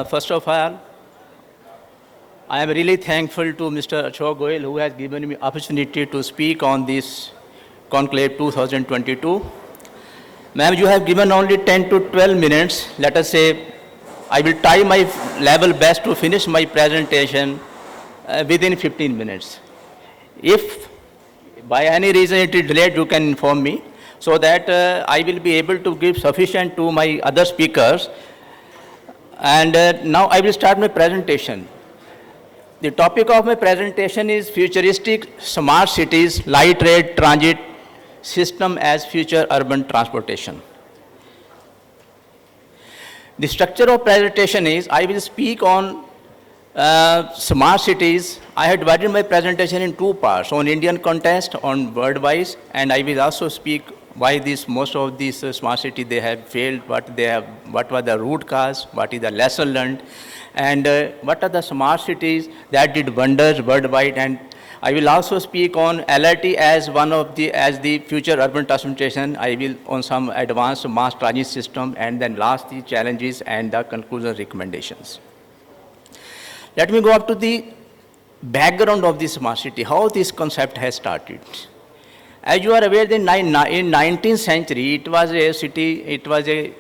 First of all, I am really thankful to Mr. Ashok Goyal, who has given me opportunity to speak on this Conclave 2022. Ma'am, you have given only 10 to 12 minutes. Let us say I will try my level best to finish my presentation within 15 minutes. If by any reason it is delayed, you can inform me so that I will be able to give sufficient to my other speakers. And now I will start my presentation. The topic of my presentation is Futuristic Smart Cities Light Rail Transit System as Future Urban Transportation. The structure of presentation is I will speak on smart cities. I have divided my presentation in two parts, on Indian context, on world-wise, and I will also speak why most of these smart cities they have failed, what were the root cause, what is the lesson learned, and what are the smart cities that did wonders worldwide. And I will also speak on LRT as the future urban transportation. I will on some advanced mass transit system, and then last the challenges and the conclusion recommendations. Let me go up to the background of the smart city, how this concept has started. As you are aware, in 19th century, it was a city, it was a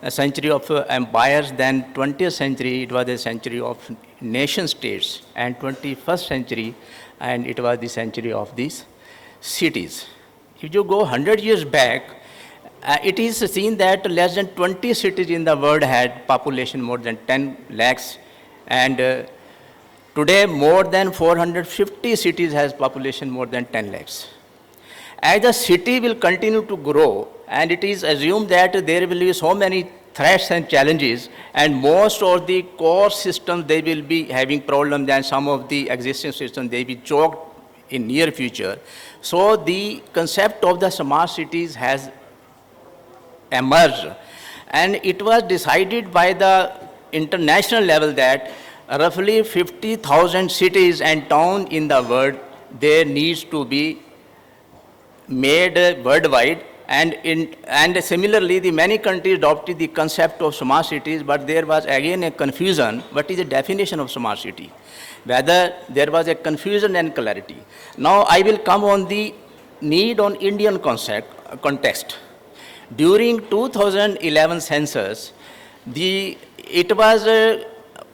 century of empires. Then 20th century, it was a century of nation states, and 21st century, and it was the century of these cities. If you go 100 years back, it is seen that less than 20 cities in the world had population more than 10 lakhs, and today more than 450 cities has population more than 10 lakhs. As the city will continue to grow, and it is assumed that there will be so many threats and challenges, and most of the core systems they will be having problems, and some of the existing systems they will be choked in near future. So the concept of the smart cities has emerged, and it was decided by the international level that roughly 50,000 cities and towns in the world there needs to be made worldwide, and similarly the many countries adopted the concept of smart cities, but there was again a confusion. What is the definition of smart city? Whether there was a confusion and clarity. Now I will come on the need on Indian context. During 2011 census, it was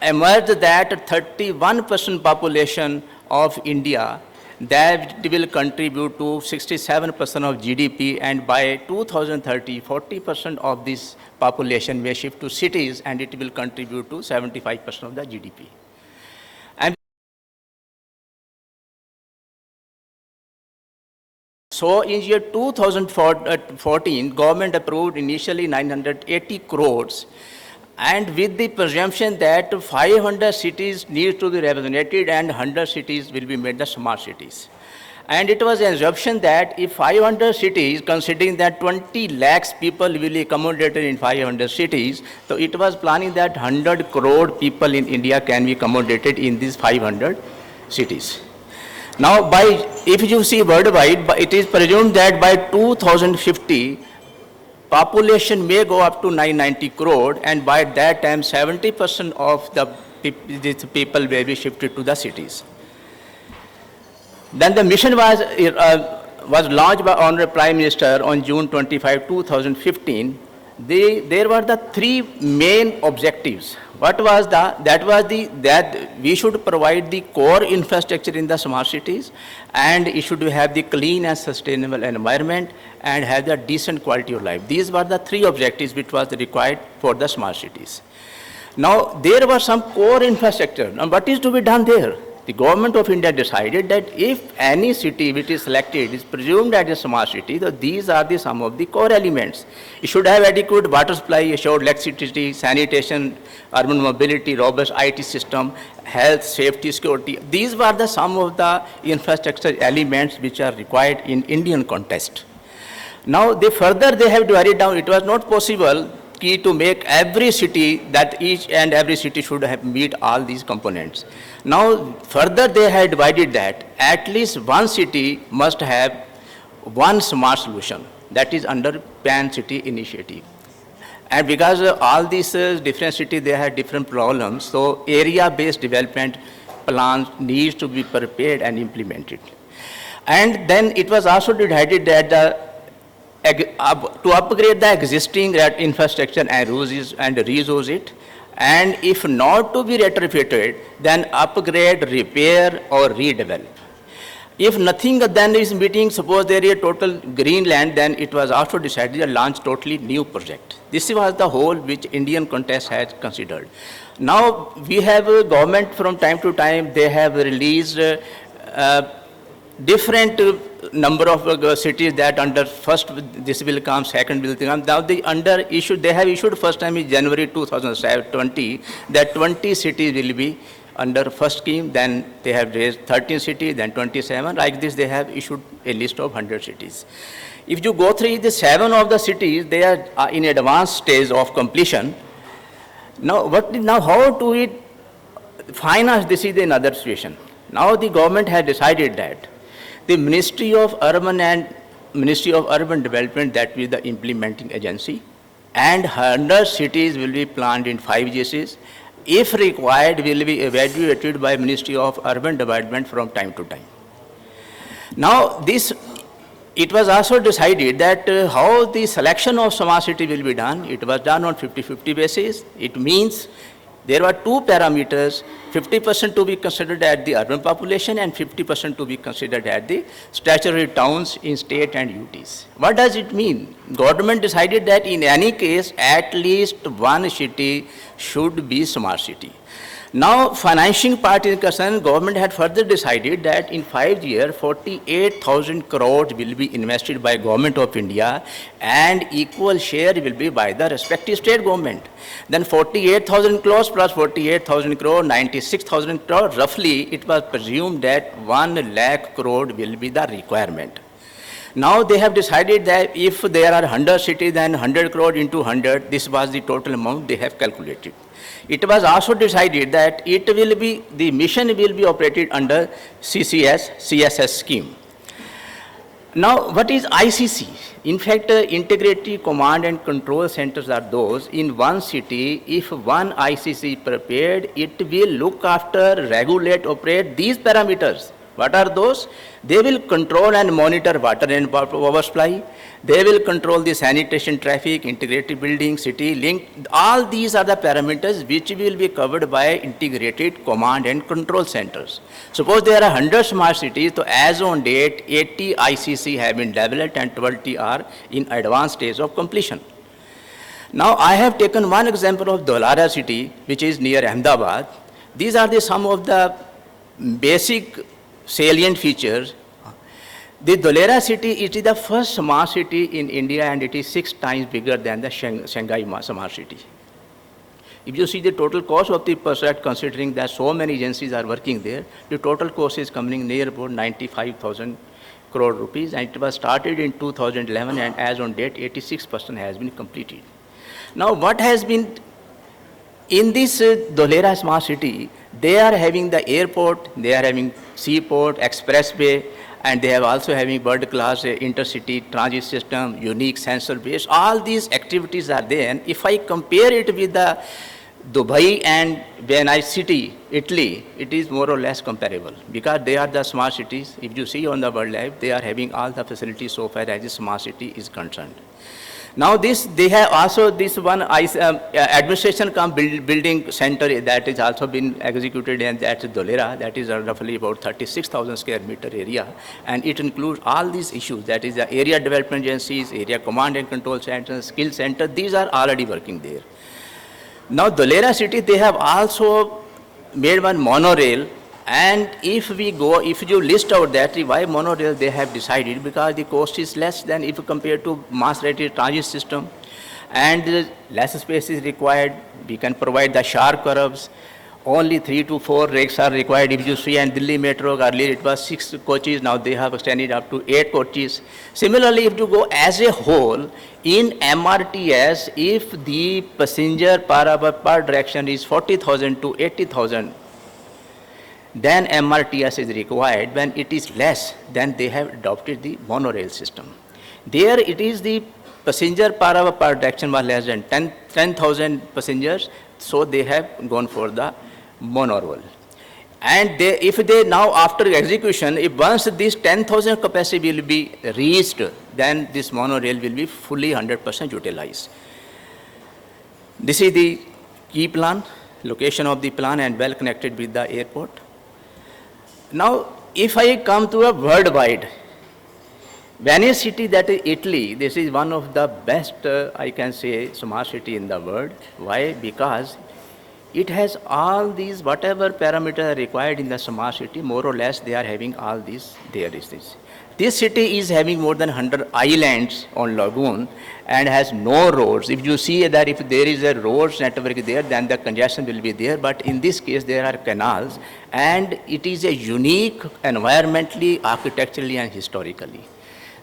emerged that 31% population of India that will contribute to 67% of GDP, and by 2030, 40% of this population may shift to cities, and it will contribute to 75% of the GDP. And so in year 2014, government approved initially 980 crores, and with the presumption that 500 cities need to be represented and 100 cities will be made the smart cities. And it was an assumption that if 500 cities, considering that 20 lakhs people will be accommodated in 500 cities, so it was planning that 100 crore people in India can be accommodated in these 500 cities. Now, if you see worldwide, it is presumed that by 2050, population may go up to 990 crore, and by that time 70% of these people will be shifted to the cities. Then the mission was launched by Honorable Prime Minister on June 25, 2015. There were the three main objectives. What was that we should provide the core infrastructure in the smart cities, and it should have the clean and sustainable environment, and have the decent quality of life. These were the three objectives which was required for the smart cities. Now there was some core infrastructure. Now what is to be done there? The government of India decided that if any city which is selected is presumed as a smart city, so these are some of the core elements. It should have adequate water supply, assured electricity, sanitation, urban mobility, robust IT system, health, safety, security. These were some of the infrastructure elements which are required in Indian context. Now further they have divided down. It was not possible to make every city that each and every city should have meet all these components. Now further they had divided that at least one city must have one smart solution, that is under Pan City initiative. And because all these different cities, they have different problems, so area-based development plans needs to be prepared and implemented. And then it was also decided that to upgrade the existing infrastructure and reuse it, and if not to be retrofitted, then upgrade, repair, or redevelop. If nothing then is meeting, suppose there is a total green land, then it was also decided to launch totally new project. This was the whole which Indian context has considered. Now we have a government from time to time, they have released different number of cities that under first this will come, second will come. Now they have issued first time in January 2020 that 20 cities will be under first scheme, then they have raised 13 cities, then 27. Like this, they have issued a list of 100 cities. If you go through the 7 of the cities, they are in advanced stage of completion. Now, how do we finance? This is another situation. Now the government has decided that the Ministry of Urban Development, that will be the implementing agency, and 100 cities will be planned in 5 GCs. If required, will be evaluated by Ministry of Urban Development from time to time. Now, it was also decided that how the selection of smart city will be done. It was done on 50-50 basis. It means there were 2 parameters, 50% to be considered at the urban population and 50% to be considered at the statutory towns in state and UTs. What does it mean? Government decided that in any case, at least 1 city should be smart city. Now, financing part is concerned, government had further decided that in 5 years, 48,000 crores will be invested by Government of India and equal share will be by the respective state government. Then 48,000 crores plus 48,000 crores, 96,000 crores, roughly it was presumed that 1 lakh crore will be the requirement. Now they have decided that if there are 100 cities, then 100 crore into 100, this was the total amount they have calculated. It was also decided that the mission will be operated under CSS scheme. Now, what is ICC? In fact, integrated command and control centers are those in one city. If one ICC prepared, it will look after, regulate, operate these parameters. What are those? They will control and monitor water and power supply. They will control the sanitation, traffic, integrated building, city link. All these are the parameters which will be covered by integrated command and control centers. Suppose there are 100 smart cities, so as on date, 80 ICC have been developed and 20 are in advanced stage of completion. Now, I have taken one example of Dolara city, which is near Ahmedabad. These are some of the basic salient features. The Dholera city, it is the first smart city in India and it is 6 times bigger than the Shanghai smart city. If you see the total cost of the project, considering that so many agencies are working there, the total cost is coming near about 95,000 crore rupees, and it was started in 2011 and as on date 86% has been completed. Now what has been in this Dholera smart city, they are having the airport, they are having seaport, expressway, and they are also having world-class intercity transit system, unique sensor base. All these activities are there. And if I compare it with the Dubai and Venice city, Italy, it is more or less comparable because they are the smart cities. If you see on the world life, they are having all the facilities so far as the smart city is concerned. Now they have also this one administration building center that is also been executed, and that's Dholera, that is roughly about 36,000 square meter area, and it includes all these issues, that is the area development agencies, area command and control centers, skill center, these are already working there. Now Dholera city, they have also made one monorail. And if you list out that why monorail they have decided, because the cost is less than if compared to mass rated transit system, and less space is required. We can provide the sharp curves. Only 3 to 4 rakes are required. If you see, and Delhi Metro, earlier it was 6 coaches, now they have extended up to 8 coaches. Similarly, if you go as a whole, in MRTS, if the passenger per hour per direction is 40,000 to 80,000, then MRTS is required. When it is less, then they have adopted the monorail system. There it is the passenger per hour per direction was less than 10,000 passengers, so they have gone for the monorail. And if they now, after execution, if once this 10,000 capacity will be reached, then this monorail will be fully 100% utilized. This is the key plan, location of the plan, and well connected with the airport. Now, if I come to a worldwide, Venice city, that is Italy, this is one of the best, I can say, smart city in the world. Why? Because it has all these, whatever parameters are required in the smart city, more or less they are having all these, there is this. This city is having more than 100 islands on lagoon and has no roads. If you see that if there is a roads network there, then the congestion will be there. But in this case, there are canals, and it is a unique environmentally, architecturally, and historically.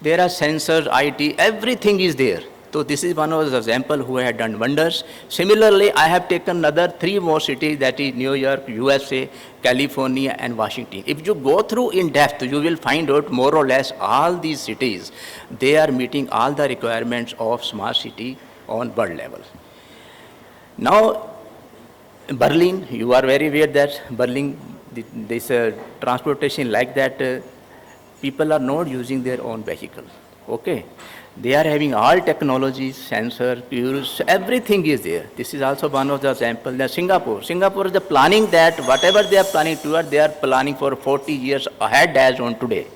There are sensors, IT, everything is there. So this is one of the examples who had done wonders. Similarly, I have taken another 3 more cities, that is New York, USA, California, and Washington. If you go through in depth, you will find out more or less all these cities, they are meeting all the requirements of smart city on world level. Now, Berlin, you are very aware that Berlin, this transportation like that, people are not using their own vehicle, okay? They are having all technologies, sensor, pures, everything is there. This is also one of the examples. Singapore is the planning that whatever they are planning toward, they are planning for 40 years ahead as on today.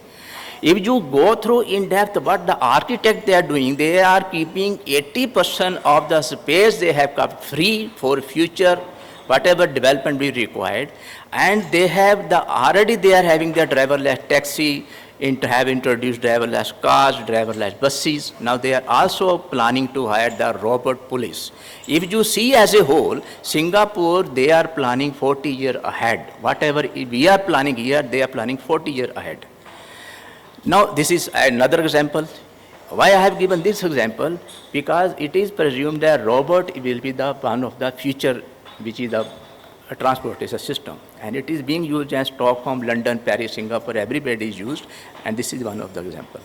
If you go through in depth what the architect they are doing, they are keeping 80% of the space they have kept free for future, whatever development be required. And they have already they are having their driverless taxi, have introduced driverless cars, driverless buses. Now they are also planning to hire the robot police. If you see as a whole, Singapore, they are planning 40 years ahead. Whatever we are planning here, they are planning 40 years ahead. Now this is another example. Why I have given this example? Because it is presumed that robot will be the one of the future, which is the transportation system, and it is being used as Stockholm, London, Paris, Singapore, everybody is used, and this is one of the examples.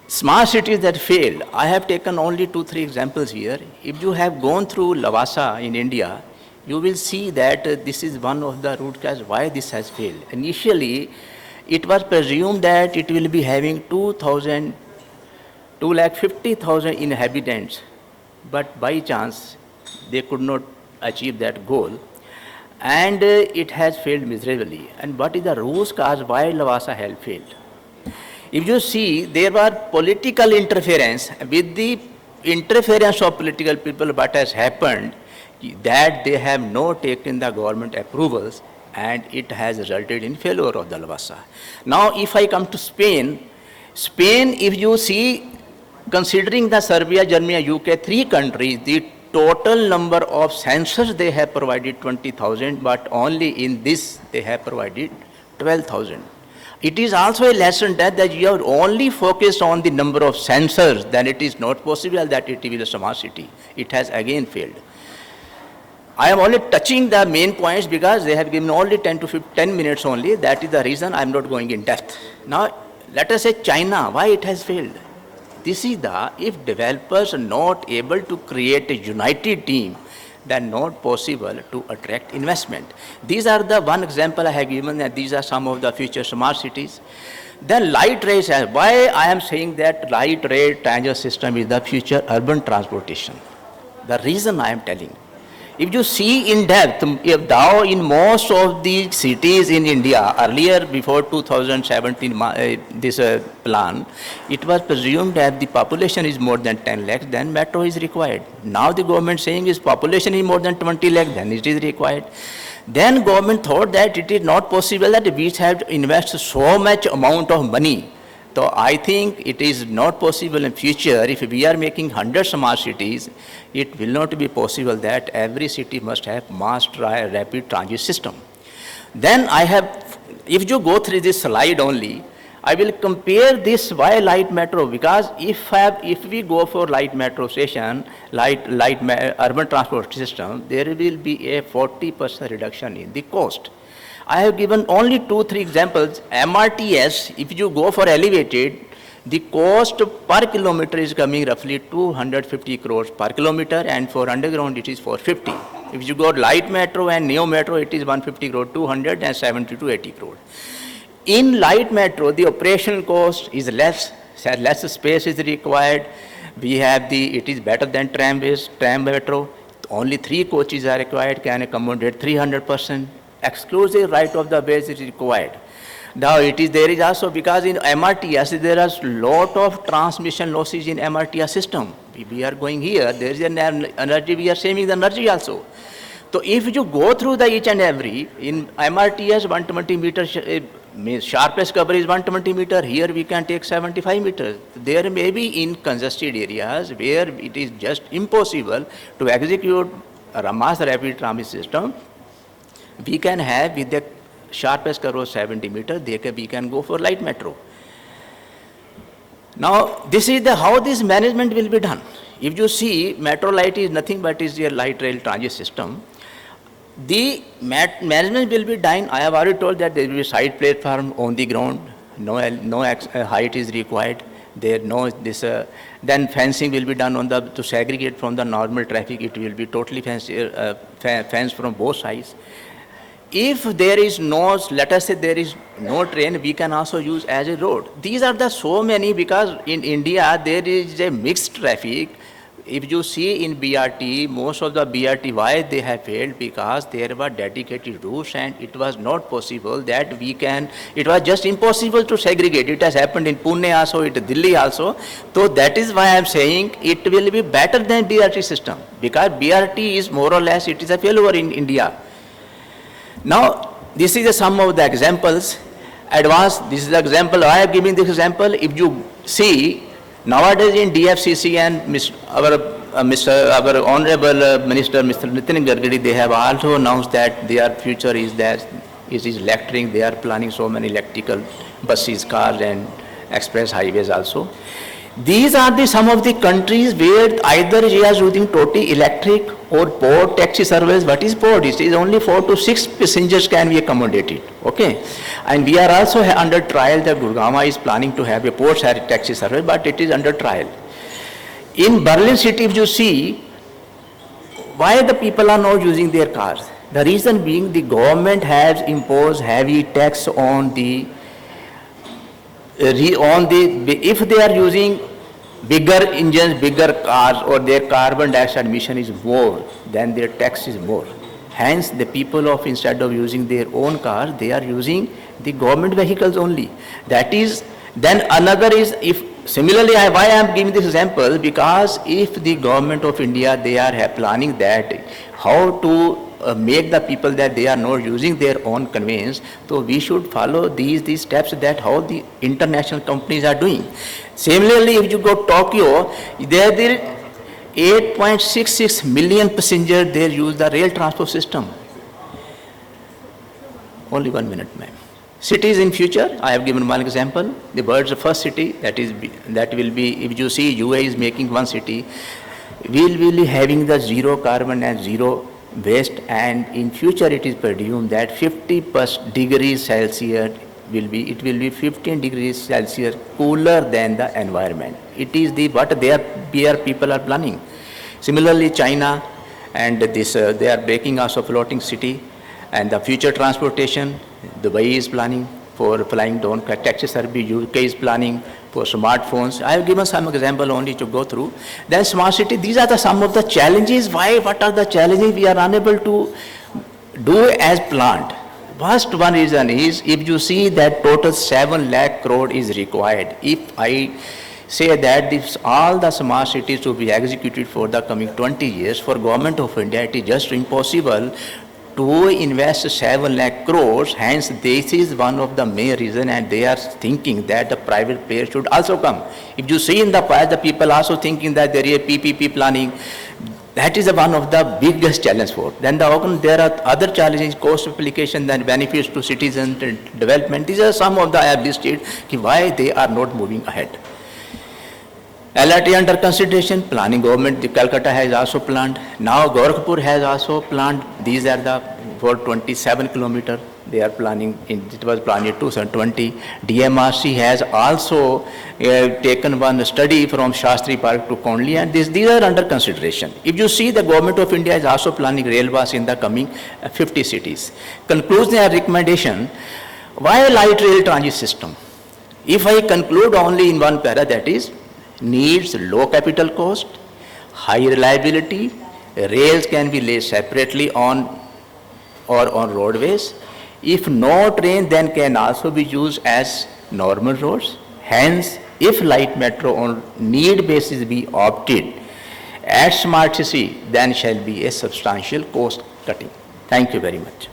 Smart cities that failed, I have taken only 2-3 examples here. If you have gone through Lavasa in India, you will see that this is one of the root cause why this has failed. Initially, it was presumed that it will be having 250,000 inhabitants, but by chance, they could not achieve that goal, and it has failed miserably. And what is the root cause why Lavasa has failed? If you see, there was political interference. With the interference of political people, what has happened, that they have not taken the government approvals, and it has resulted in failure of the Lavasa. Now, if I come to Spain, if you see, considering the Serbia, Germany, UK, 3 countries, the total number of sensors they have provided 20,000, but only in this they have provided 12,000. It is also a lesson that you have only focused on the number of sensors, then it is not possible that it will be a smart city. It has again failed. I am only touching the main points because they have given only 10 minutes only. That is the reason I am not going in depth. Now, let us say China, why it has failed? This is if developers are not able to create a united team, then not possible to attract investment. These are the one example I have given, and these are some of the future smart cities. Then light rail, why I am saying that light rail transit system is the future urban transportation. The reason I am telling, if you see in depth, if now in most of the cities in India, earlier before 2017 this plan, it was presumed that the population is more than 10 lakhs, then metro is required. Now the government saying is population is more than 20 lakhs, then it is required. Then government thought that it is not possible that we have to invest so much amount of money. So I think it is not possible in future. If we are making 100 smart cities, it will not be possible that every city must have mass rapid transit system. Then if you go through this slide only, I will compare this why light metro, because if we go for light metro station, urban transport system, there will be a 40% reduction in the cost. I have given only 2-3 examples. MRTS, if you go for elevated, The cost per kilometer is coming roughly 250 crores per kilometer, and for underground it is 450. If you go light metro and neo metro, it is 150 crore, 270 to 80 crore. In light metro, the operational cost is less space is required. We have it is better than tram metro. Only 3 coaches are required, can accommodate 300%. Exclusive right of the way is required. Now there is also, because in MRTS there are lot of transmission losses in MRTS system. We are going here, there is an energy, we are saving the energy also. So if you go through the each and every, in MRTS 120 meters, sharpest cover is 120 meter, here we can take 75 meters. There may be in congested areas where it is just impossible to execute a mass rapid transit system. We can have with the sharpest curve of 70 meters, we can go for light metro. Now, this is how this management will be done. If you see, metro light is nothing but is a light rail transit system. The management will be done. I have already told that there will be side platform on the ground. No height is required. Then fencing will be done to segregate from the normal traffic. It will be totally fenced from both sides. If there is let us say there is no train, we can also use as a road. These are so many, because in India there is a mixed traffic. If you see in BRT, most of the BRT, why they have failed? Because there were dedicated routes and it was not possible that it was just impossible to segregate. It has happened in Pune also, Delhi also. So that is why I am saying it will be better than BRT system, because BRT is more or less, it is a failure in India. Now, this is some of the examples. This is the example, I have given this example. If you see, nowadays in DFCC and our Honorable Minister, Mr. Nitin Gadkari, they have also announced that their future is electric. They are planning so many electrical buses, cars and express highways also. These are some of the countries where either they are using totally electric or port taxi service. What is port? It is only 4 to 6 passengers can be accommodated. Okay, and we are also under trial. The Gurgaon is planning to have a port taxi service, but it is under trial. In Berlin city, if you see, why the people are not using their cars? The reason being, the government has imposed heavy tax on if they are using bigger engines, bigger cars, or their carbon dioxide emission is more, then their tax is more. Hence, the people instead of using their own cars, they are using the government vehicles only. That is, then another is, similarly, why I am giving this example, because if the government of India, they are planning that how to make the people that they are not using their own conveyance, so we should follow these steps that how the international companies are doing. Similarly, if you go Tokyo, there 8.66 million passengers, they use the rail transport system. Only 1 minute, ma'am. Cities in future, I have given one example. The world's first city, that will be, if you see UAE is making one city, we will be having the zero carbon and zero waste, and in future it is presumed that 50 degrees Celsius will be 15 degrees Celsius cooler than the environment. It is what people are planning. Similarly, China and they are breaking also floating city, and the future transportation, Dubai is planning for flying drone taxi service, UK is planning for smartphones. I have given some example only to go through. Then smart city, these are some of the challenges. What are the challenges we are unable to do as planned? First one reason is, if you see that total 7 lakh crore is required. If I say that all the smart cities to be executed for the coming 20 years, for government of India, it is just impossible to invest 7 lakh crores. Hence, this is one of the main reason, and they are thinking that the private players should also come. If you see in the past, the people also thinking that there is a PPP planning. That is one of the biggest challenge for. Then there are other challenges, cost application, then benefits to citizens, development. These are some of the I have listed why they are not moving ahead. LRT under consideration, planning government, the Calcutta has also planned. Now Gorakhpur has also planned. These are for 27 kilometer. They are planning, it was planned in 2020. DMRC has also taken one study from Shastri Park to Kondli, and these are under consideration. If you see, the government of India is also planning rail bus in the coming 50 cities. Conclusion and recommendation, why a light rail transit system? If I conclude only in one para, that is, needs low capital cost, high reliability, rails can be laid separately on roadways. If no train, then can also be used as normal roads. Hence, if light metro on need basis be opted at smart city, then shall be a substantial cost cutting. Thank you very much.